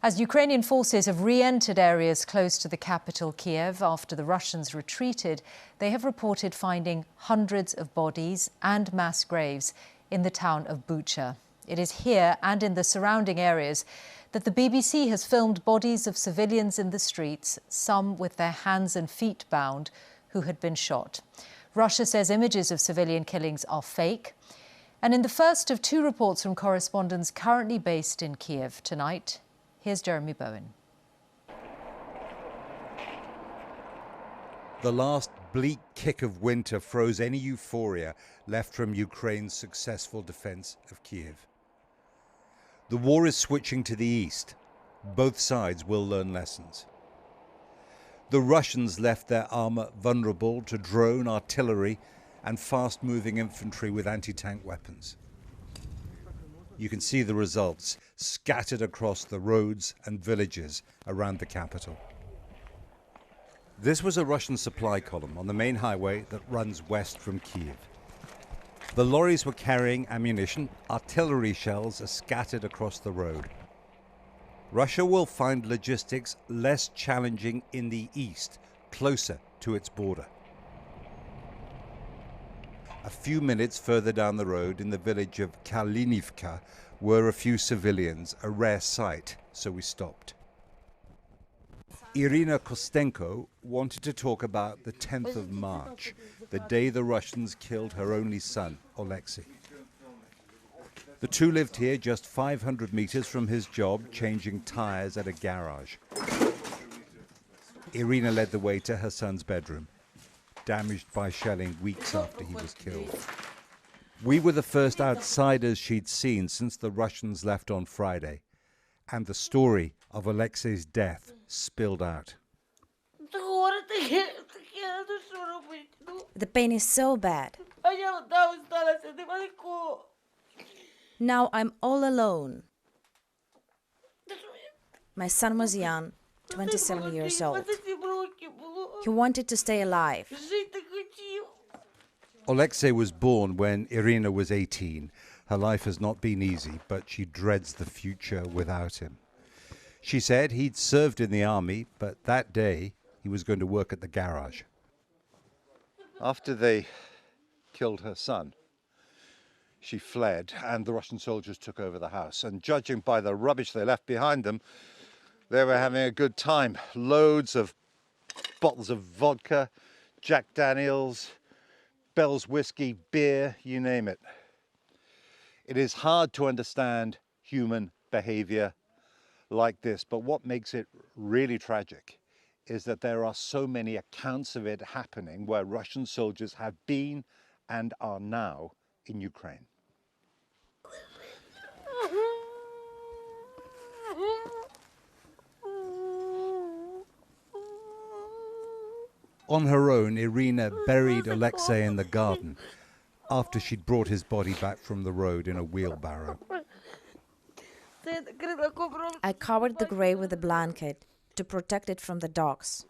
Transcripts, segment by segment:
As Ukrainian forces have re-entered areas close to the capital, Kyiv, after the Russians retreated, they have reported finding hundreds of bodies and mass graves in the town of Bucha. It is here and in the surrounding areas that the BBC has filmed bodies of civilians in the streets, some with their hands and feet bound, who had been shot. Russia says images of civilian killings are fake. And in the first of two reports from correspondents currently based in Kyiv tonight, here's Jeremy Bowen. The last bleak kick of winter froze any euphoria left from Ukraine's successful defense of Kyiv. The war is switching to the east. Both sides will learn lessons. The Russians left their armor vulnerable to drone, artillery, and fast-moving infantry with anti-tank weapons. You can see the results scattered across the roads and villages around the capital. This was a Russian supply column on the main highway that runs west from Kyiv. The lorries were carrying ammunition. Artillery shells are scattered across the road. Russia will find logistics less challenging in the east, closer to its border. A few minutes further down the road, in the village of Kalinivka, were a few civilians, a rare sight, so we stopped. Irina Kostenko wanted to talk about the 10th of March, the day the Russians killed her only son, Alexei. The two lived here just 500 meters from his job, changing tires at a garage. Irina led the way to her son's bedroom, damaged by shelling weeks after he was killed. We were the first outsiders she'd seen since the Russians left on Friday, and the story of Alexei's death spilled out. The pain is so bad. Now I'm all alone. My son was young, 27 years old. He wanted to stay alive. Alexei was born when Irina was 18. Her life has not been easy, but she dreads the future without him. She said he'd served in the army, but that day he was going to work at the garage. After they killed her son, she fled, and the Russian soldiers took over the house. And judging by the rubbish they left behind them, they were having a good time. Loads of bottles of vodka, Jack Daniels, Bell's whiskey, beer, you name it. It is hard to understand human behavior like this, but what makes it really tragic is that there are so many accounts of it happening where Russian soldiers have been and are now in Ukraine. On her own, Irina buried Alexei in the garden after she'd brought his body back from the road in a wheelbarrow. I covered the grave with a blanket to protect it from the dogs.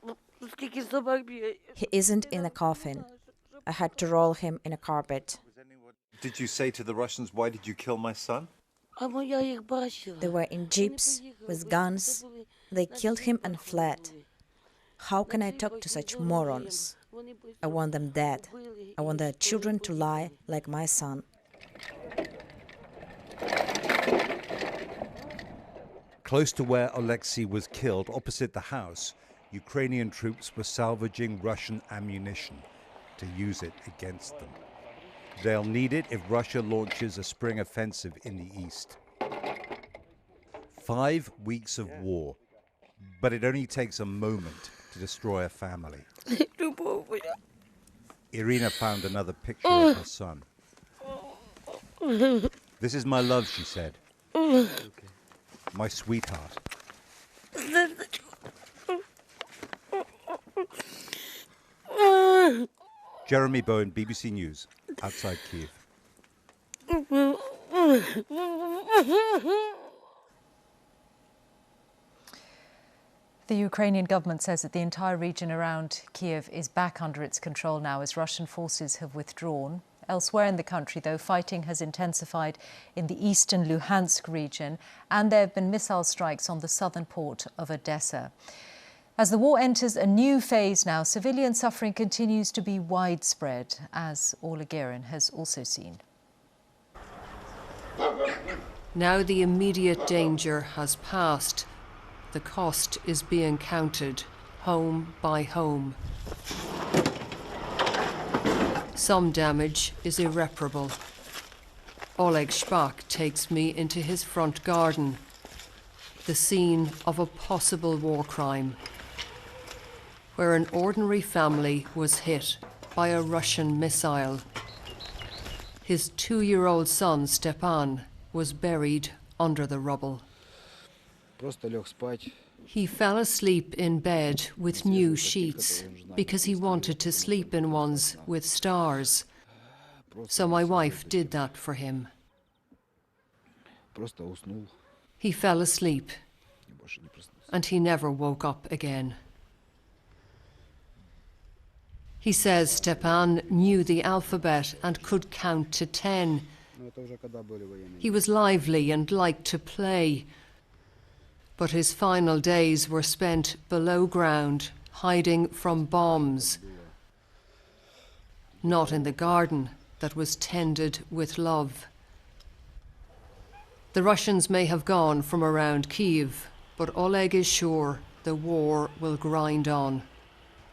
He isn't in a coffin. I had to roll him in a carpet. Did you say to the Russians, "Why did you kill my son"? They were in jeeps with guns. They killed him and fled. How can I talk to such morons? I want them dead. I want their children to lie like my son. Close to where Alexei was killed, opposite the house, Ukrainian troops were salvaging Russian ammunition to use it against them. They'll need it if Russia launches a spring offensive in the east. 5 weeks of war, but it only takes a moment to destroy a family. Irina found another picture of her son. "This is my love," she said. "My sweetheart." Jeremy Bowen, BBC News, outside Kyiv. The Ukrainian government says that the entire region around Kyiv is back under its control now as Russian forces have withdrawn. Elsewhere in the country, though, fighting has intensified in the eastern Luhansk region, and there have been missile strikes on the southern port of Odessa. As the war enters a new phase now, civilian suffering continues to be widespread, as Orla Guerin has also seen. Now the immediate danger has passed. The cost is being counted, home by home. Some damage is irreparable. Oleg Shpak takes me into his front garden, the scene of a possible war crime, where an ordinary family was hit by a Russian missile. His 2-year-old son, Stepan, was buried under the rubble. He fell asleep in bed with new sheets because he wanted to sleep in ones with stars. So my wife did that for him. He fell asleep and he never woke up again. He says Stepan knew the alphabet and could count to 10. He was lively and liked to play, but his final days were spent below ground, hiding from bombs. Not in the garden that was tended with love. The Russians may have gone from around Kyiv, but Oleg is sure the war will grind on.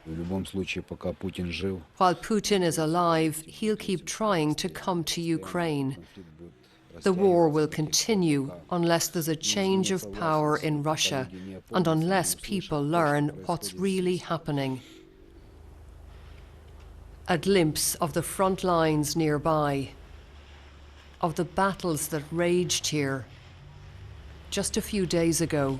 While Putin is alive, he'll keep trying to come to Ukraine. The war will continue unless there's a change of power in Russia and unless people learn what's really happening. A glimpse of the front lines nearby, of the battles that raged here just a few days ago.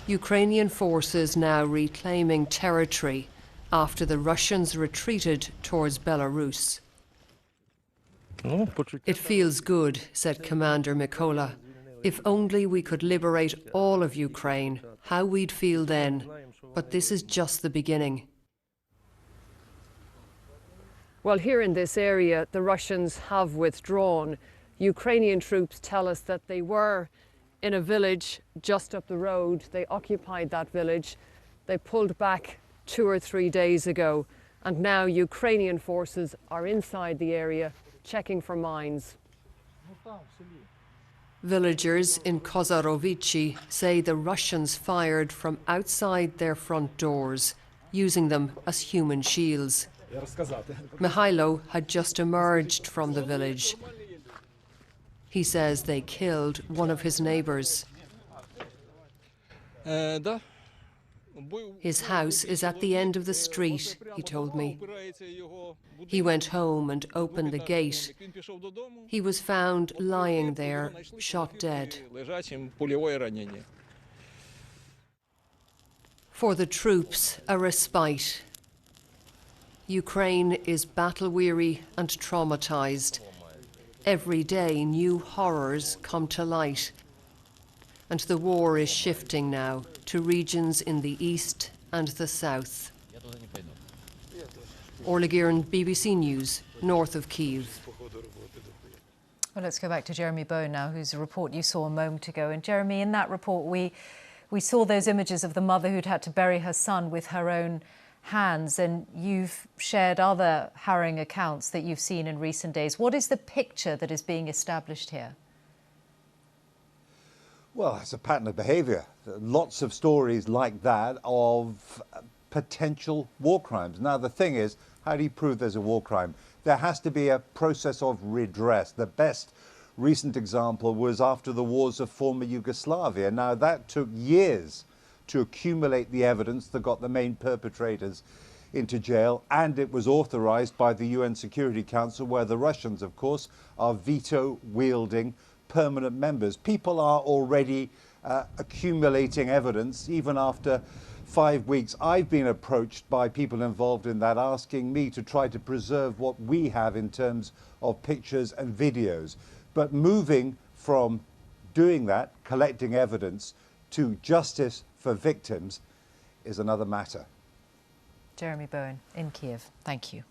Ukrainian forces now reclaiming territory after the Russians retreated towards Belarus. It feels good, said Commander Mykola. If only we could liberate all of Ukraine, how we'd feel then. But this is just the beginning. Well, here in this area, the Russians have withdrawn. Ukrainian troops tell us that they were in a village just up the road. They occupied that village. They pulled back 2 or 3 days ago, and now Ukrainian forces are inside the area checking for mines. Villagers in Kozarovichi say the Russians fired from outside their front doors, using them as human shields. Mihailo had just emerged from the village. He says they killed one of his neighbours. His house is at the end of the street, he told me. He went home and opened the gate. He was found lying there, shot dead. For the troops, a respite. Ukraine is battle-weary and traumatised. Every day new horrors come to light. And the war is shifting now to regions in the east and the south. Orla Guerin, BBC News, north of Kyiv. Well, let's go back to Jeremy Bowen now, whose report you saw a moment ago. And Jeremy, in that report, we saw those images of the mother who'd had to bury her son with her own hands, and you've shared other harrowing accounts that you've seen in recent days. What is the picture that is being established here? Well, it's a pattern of behaviour. Lots of stories like that of potential war crimes. Now, the thing is, how do you prove there's a war crime? There has to be a process of redress. The best recent example was after the wars of former Yugoslavia. Now, that took years to accumulate the evidence that got the main perpetrators into jail, and it was authorized by the UN Security Council, where the Russians, of course, are veto-wielding permanent members. People are already accumulating evidence, even after 5 weeks. I've been approached by people involved in that, asking me to try to preserve what we have in terms of pictures and videos. But moving from doing that, collecting evidence, to justice for victims is another matter. Jeremy Bowen in Kyiv, thank you.